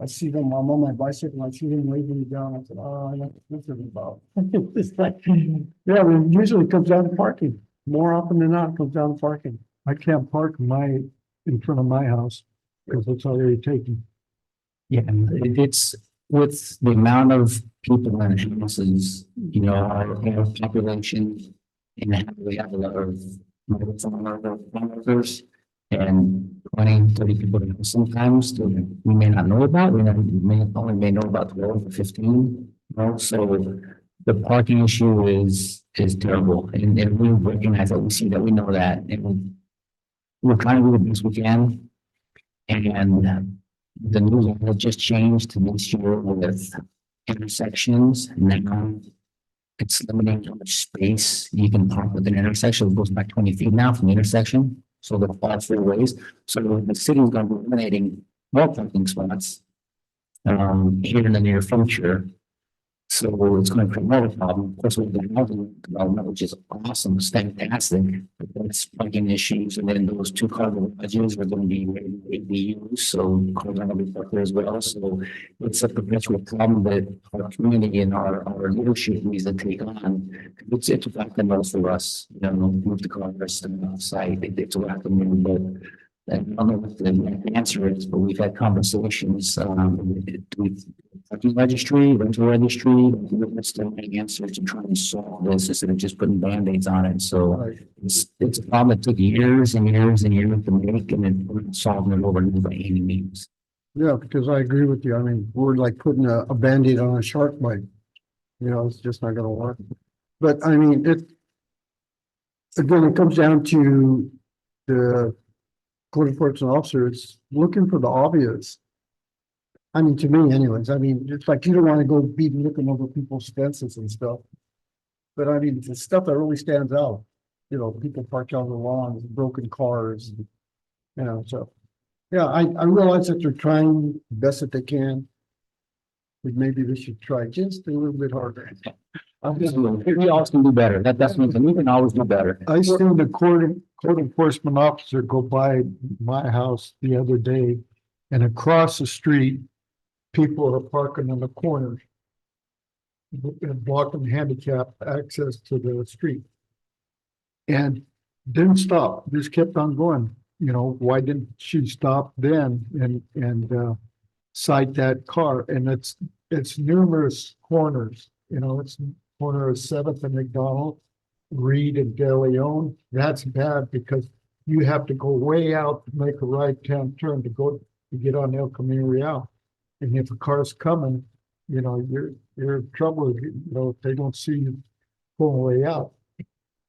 I see them, I'm on my bicycle, I see them waving me down. I said, oh, I know what this is about. It's like, yeah, I mean, usually it comes down to parking. More often than not, it comes down to parking. I can't park in front of my house because it's already taken. Yeah, it's with the amount of people in houses, our population, and we have a lot of workers, and 20, 30 people sometimes that we may not know about. We may know about 12 or 15. So the parking issue is terrible, and we recognize that, we see that, we know that, and we're trying to do the best we can. And the new law just changed to this year with intersections. Now it's limiting how much space you can park with an intersection. It goes back 20 feet now from the intersection. So they're all 3 ways. So the city is going to be eliminating more parking spots here in the near future. So it's gonna create more of a problem. Of course, with the housing development, which is awesome, it's fantastic. But that's plugging issues, and then those two car garages are gonna be ADUs, so cars are gonna be parked there as well. So it's a perpetual problem that our community and our leadership needs to take on. It's a fact that most of us, you know, move the cars and offsite, it's a whack a mole, but I don't know what the answer is, but we've had conversations, with parking registry, rental registry, what's the right answer to try and solve this instead of just putting Band-Aids on it. So Right. it's a problem that took years and years and years to make, and then we're not solving it overnight by any means. Yeah, because I agree with you. I mean, we're like putting a Band-Aid on a shark bite. You know, it's just not gonna work. But I mean, again, it comes down to the code enforcement officers looking for the obvious. I mean, to me anyways, I mean, it's like you don't want to go be looking over people's fences and stuff. But I mean, the stuff that really stands out, you know, people parked on the lawns, broken cars, you know, so. Yeah, I realize that they're trying the best that they can. But maybe they should try just a little bit harder. We always can do better. That's one thing. We can always do better. I seen the code enforcement officer go by my house the other day, and across the street, people are parking in the corners and blocking handicap access to the street. And didn't stop, just kept on going. You know, why didn't she stop then and cite that car? And it's numerous corners, you know, it's corner of 7th and McDonald, Reed and De Leon. That's bad because you have to go way out to make a right-hand turn to get on El Camino Real. And if a car's coming, you know, you're in trouble, you know, if they don't see you pulling way out.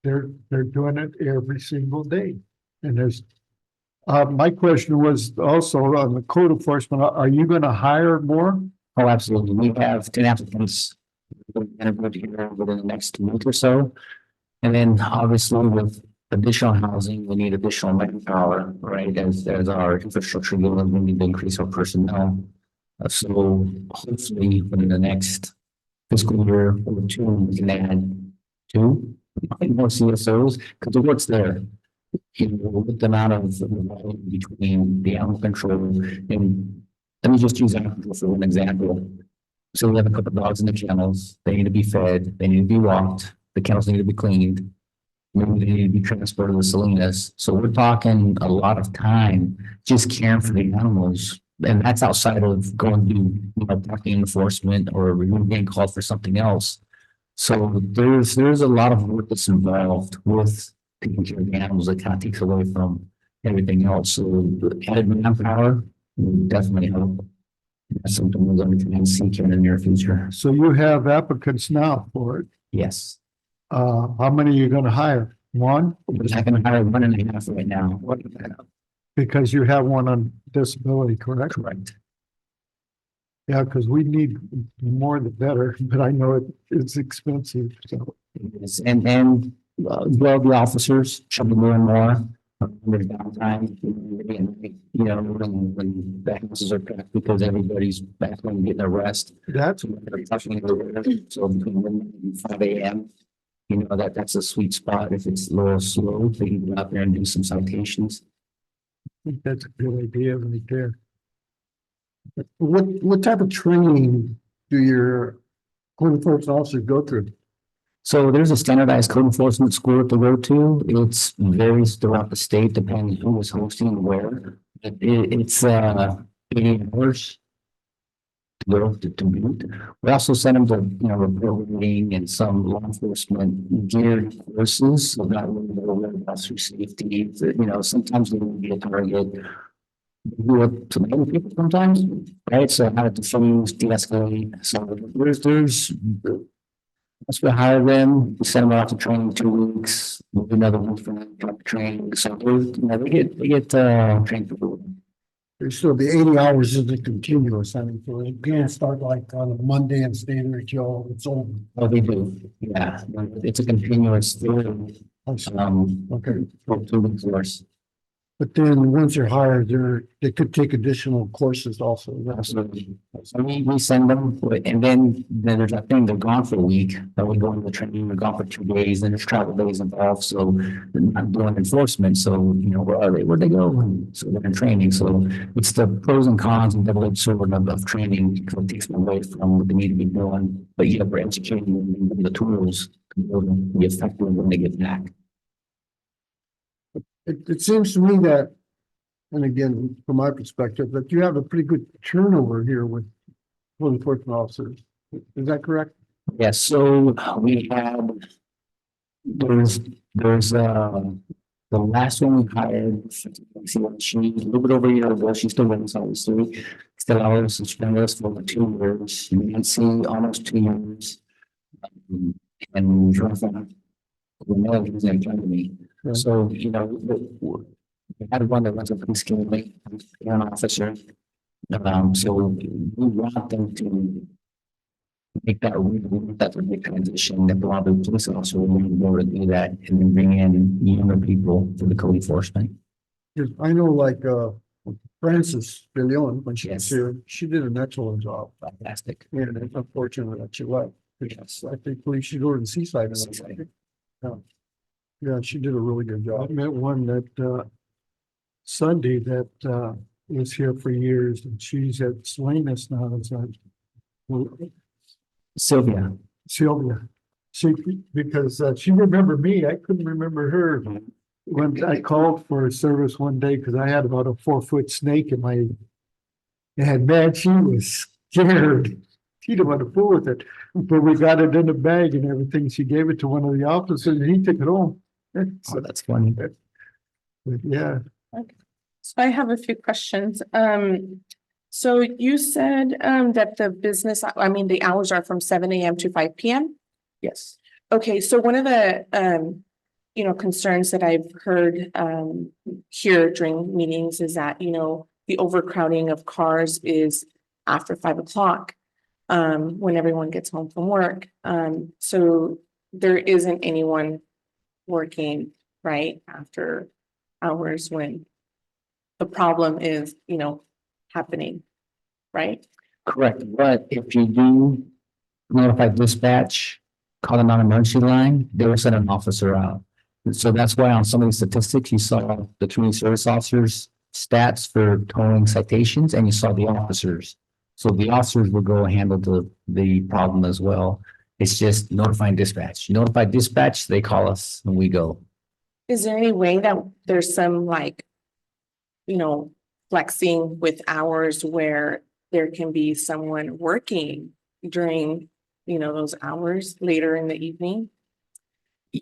They're doing it every single day. And there's my question was also on the code enforcement, are you gonna hire more? Oh, absolutely. We have 10 applicants interviewed here within the next month or so. And then obviously with additional housing, we need additional manpower, right? As our infrastructure goes, we need to increase our personnel. So hopefully within the next fiscal year or two, we can add 2 more CSOs because the work's there. You know, with the amount of between the animal control and let me just use animal control for one example. So we have a couple of dogs in the kennels. They need to be fed. They need to be walked. The kennels need to be cleaned. Maybe they need to be transported to Salinas. So we're talking a lot of time just caring for the animals. And that's outside of going to do, you know, parking enforcement or being called for something else. So there's a lot of work that's involved with taking care of the animals that kind of takes away from everything else. So added manpower will definitely help. That's something we're going to seek in the near future. So you have applicants now for it. Yes. How many are you gonna hire? One? I can hire 1.5 right now. Because you have one on disability, correct? Correct. Yeah, because we need more the better, but I know it's expensive, so. Yes, and well, the officers should be doing more. There's downtime, you know, when the houses are packed because everybody's back home getting a rest. That's, So between 1 and 5 a.m., you know, that's a sweet spot. If it's a little slow, they can go out there and do some citations. I think that's a good idea right there. But what type of training do your code enforcement officers go through? So there's a standardized code enforcement school to go to. It's varies throughout the state, depending who is hosting and where. It's 80 hours to go to meet. We also send them to, you know, report reading and some law enforcement geared courses. So that way they're aware of officer safety. You know, sometimes they will be a target. Do it to many people sometimes, right? So how to diffuse, de-escalate. So there's once we hire them, we send them out to training 2 weeks, we'll do another one for them, training. So they get trained for There's still the 80 hours isn't continuous. I mean, so it can't start like on a Monday and stay there till it's over. Oh, they do. Yeah, it's a continuous I see. Okay. for 2 weeks course. But then once they're hired, they could take additional courses also. Absolutely. So we send them, and then there's that thing, they're gone for a week, then we go into the training, they're gone for 2 days, then there's travel days involved, so they're not doing enforcement, so, you know, where are they, where'd they go? And so they're in training, so it's the pros and cons and double-edged sword of training, because it takes them away from what they need to be doing, but yet we're educating them in the tools to be able to be effective when they get back. It seems to me that, and again, from my perspective, that you have a pretty good turnover here with law enforcement officers. Is that correct? Yes, so we had, the last one we hired, she, a little bit over a year ago, she's still with us, obviously. Still ours, she's been with us for over 2 years, Nancy, almost 2 years. And Jonathan, we know he's in front of me. Right. So, you know, we had one that was a police academy, an officer. So we want them to make that that's a big transition. That a lot of police officers will be able to do that and then bring in younger people for the code enforcement. Because I know like, Frances de Leon, when she was Yes. here, she did an excellent job. Fantastic. And it's unfortunate that she left. Because I think we should go to the seaside. and everything. Yeah. Yeah, she did a really good job. I met one that, Sunday that, was here for years and she's at Salinas now. It's like, well, Sylvia. Sylvia. She, because she remembered me, I couldn't remember her. When I called for service one day, because I had about a 4-foot snake in my. And man, she was scared. She didn't want to fool with it, but we got it in a bag and everything. She gave it to one of the officers and he took it home. Oh, So, that's funny. but yeah, So I have a few questions. So you said, that the business, I mean, the hours are from 7 AM to 5 PM? Yes. Okay, so one of the, concerns that I've heard, here during meetings is that, the overcrowding of cars is after 5 o'clock, when everyone gets home from work. So there isn't anyone working, right, after hours when the problem is, happening, right? Correct, but if you do notify dispatch, call the non-emergency line, they will send an officer out. So that's why on some of the statistics, you saw the community service officers stats for towing citations and you saw the officers. So the officers will go handle the problem as well. It's just notifying dispatch. Notify dispatch, they call us and we go. Is there any way that there's some flexing with hours where there can be someone working during, those hours later in the evening?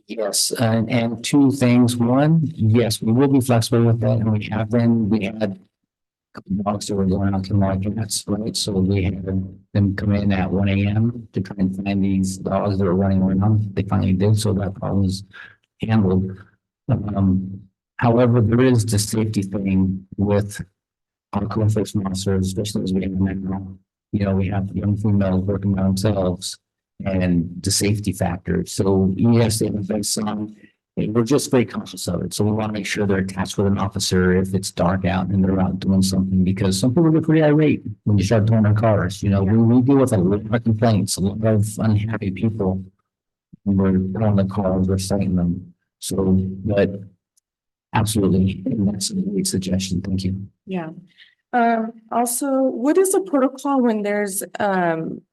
Yes, and 2 things. One, yes, we will be flexible with that, and we have been. We had a couple of dogs that were going out to market, that's right. So we had them come in at 1 AM to try and find these dogs that were running around. They finally did, so that problem was handled. However, there is the safety thing with our code enforcement officers, especially as we have now. We have young females working by themselves. And the safety factor. So yes, they have a big son. And we're just very conscious of it. So we want to make sure they're attached with an officer if it's dark out and they're out doing something, because some people get pretty irate when you start towing their cars. We deal with a lot of complaints, a lot of unhappy people. When we're towing the cars, we're citing them. So, but absolutely, and that's a great suggestion. Thank you. Yeah. Also, what is the protocol when there's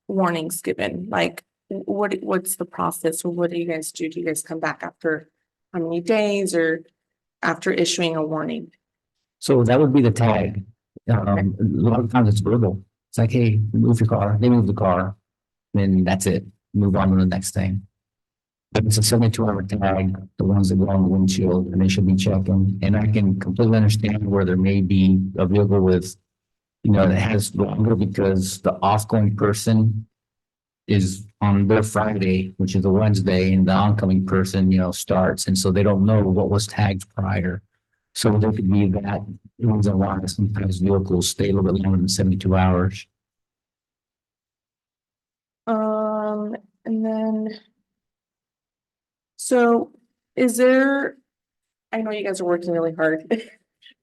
warnings given? Like, what's the process, or what do you guys do? Do you guys come back after how many days, or after issuing a warning? So that would be the tag. A lot of times it's verbal. It's like, hey, move your car. They move the car. Then that's it. Move on to the next thing. But it's a 72-hour tag, the ones that go on the windshield, and they should be checking. And I can completely understand where there may be a vehicle with, that has longer, because the off-going person is on their Friday, which is a Wednesday, and the oncoming person, starts. And so they don't know what was tagged prior. So there could be that reason why sometimes vehicles stay a little bit longer than 72 hours. And then, so is there, I know you guys are working really hard,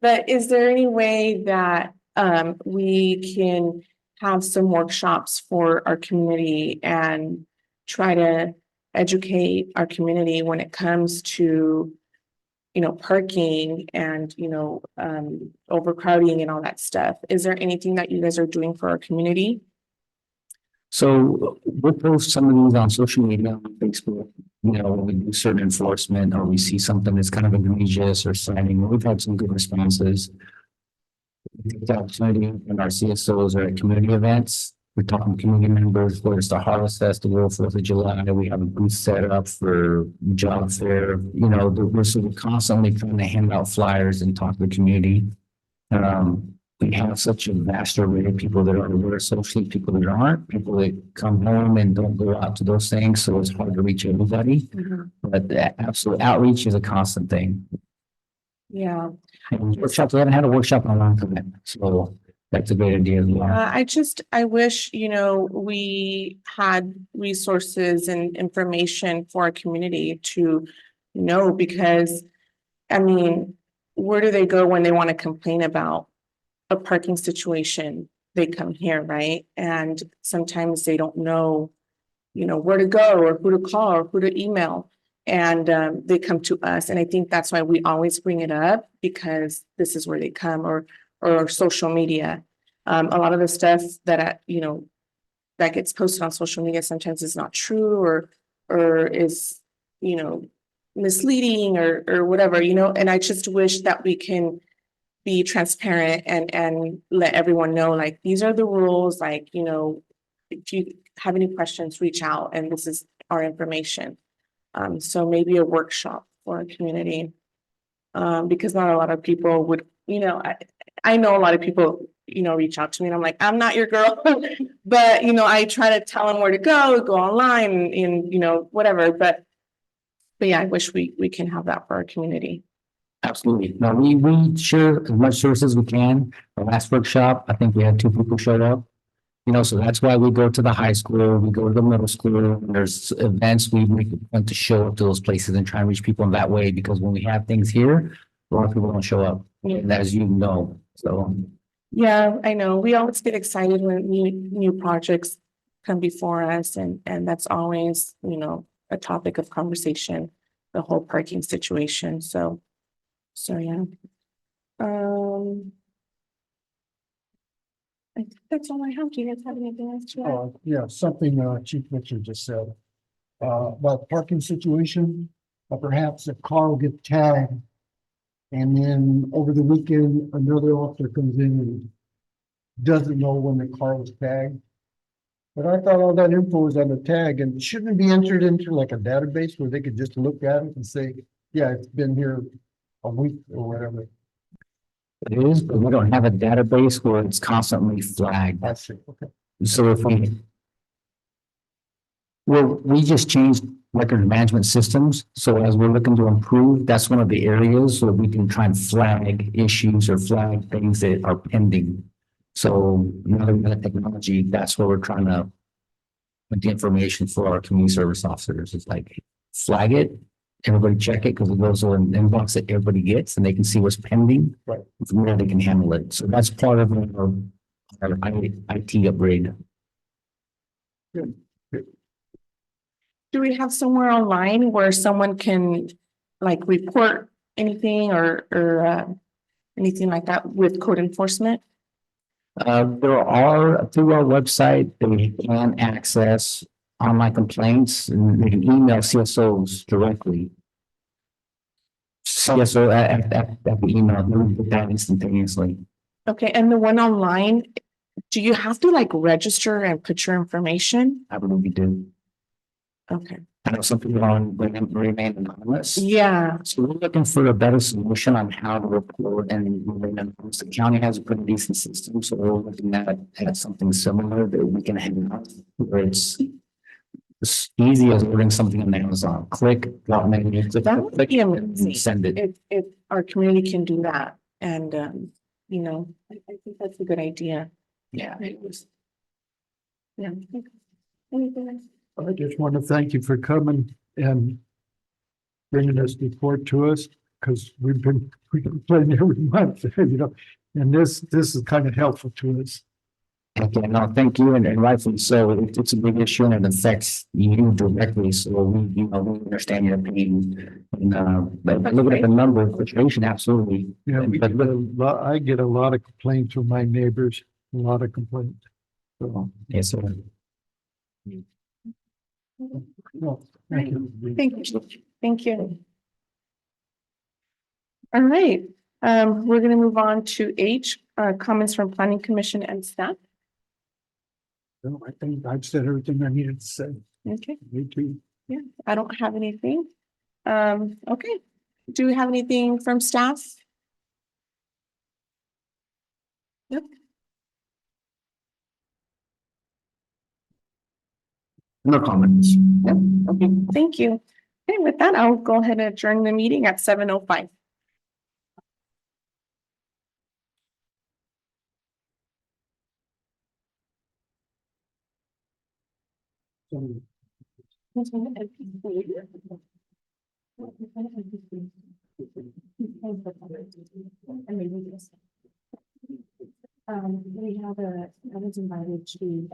But is there any way that we can have some workshops for our community and try to educate our community when it comes to, you know, parking and, you know, overcrowding and all that stuff? Is there anything that you guys are doing for our community? So we'll post some of these on social media, on Facebook, you know, when we do certain enforcement or we see something that's kind of egregious or signing, we've had some good responses. We take the opportunity when our CSOs are at community events, we're talking to community members, whether it's the Harvest Festival, 4th of July, we have a booth set up for job fair, you know, we're sort of constantly trying to hand out flyers and talk to the community. We have such a vast array of people that are aware socially, people that aren't, people that come home and don't go out to those things, so it's hard to reach everybody. But the absolute outreach is a constant thing. Yeah. And workshops, we haven't had a workshop in a long time, so that's a great idea as well. I wish, you know, we had resources and information for our community to know, because, I mean, where do they go when they want to complain about a parking situation? They come here, right? And sometimes they don't know, you know, where to go or who to call or who to email. And they come to us. And I think that's why we always bring it up, because this is where they come, or social media. A lot of the stuff that, you know, that gets posted on social media sometimes is not true, or is, you know, misleading or whatever, you know. And I just wish that we can be transparent and let everyone know, like, these are the rules, like, you know, if you have any questions, reach out, and this is our information. So maybe a workshop for our community. Because not a lot of people would, you know, I know a lot of people, you know, reach out to me and I'm like, I'm not your girl. But, you know, I try to tell them where to go online and, you know, whatever. But yeah, I wish we can have that for our community. Absolutely. No, we share as much services as we can. The last workshop, I think we had 2 people show up. You know, so that's why we go to the high school, we go to the middle school, when there's events, we make a point to show up to those places and try and reach people in that way, because when we have things here, a lot of people don't show up, and as you know, so. Yeah, I know. We always get excited when new projects come before us, and that's always, you know, a topic of conversation, the whole parking situation. So yeah. I think that's all I have. Do you guys have anything else to add? Yeah, something Chief Mitchell just said about parking situation. Perhaps a car will get tagged, and then over the weekend, another officer comes in and doesn't know when the car was tagged. But I thought all that info was on the tag, and shouldn't it be entered into like a database where they could just look at it and say, yeah, it's been here a week or whatever. It is, but we don't have a database where it's constantly flagged. I see, okay. So if we just changed record management systems. So as we're looking to improve, that's one of the areas where we can try and flag issues or flag things that are pending. So now that we have technology, that's where we're trying to put the information for our community service officers. It's like flag it, everybody check it, because it goes in an inbox that everybody gets and they can see what's pending. Right. From where they can handle it. So that's part of our IT upgrade. Do we have somewhere online where someone can like report anything or anything like that with code enforcement? There are through our website, they can access online complaints and they can email CSOs directly. CSO at the email, they will get that instantaneously. Okay, and the one online, do you have to like register and put your information? I believe we do. Okay, I know some people remain anonymous. yeah, So we're looking for a better solution on how to report and remain anonymous. The county has a pretty decent system, so we're looking at something similar that we can have, where it's as easy as ordering something on Amazon. Click, drop menu, click, that would click, be and amazing. send it. If our community can do that, and you know, I think that's a good idea. Yeah. Yeah. Anything else? I just want to thank you for coming and bringing this report to us. because we complain every month, and this is kind of helpful to us. Okay, no, thank you, and rightfully so, it's a big issue and it affects you directly, so we understand your pain. And, but looking at the number of frustration, absolutely. Yeah, we But get look, a lot, I get a lot of complaints from my neighbors, a lot of complaints. So, yes, sir. no, thank you. Thank you. Thank you. All right, we're gonna move on to H, comments from planning commission and staff. No, I think I've said everything I needed to say. Okay, Me too. yeah, I don't have anything. Okay, do we have anything from staff? Yep. No comments. Yep. Okay, thank you. Okay, with that, I'll go ahead and adjourn the meeting at 7:05. We have I was invited to,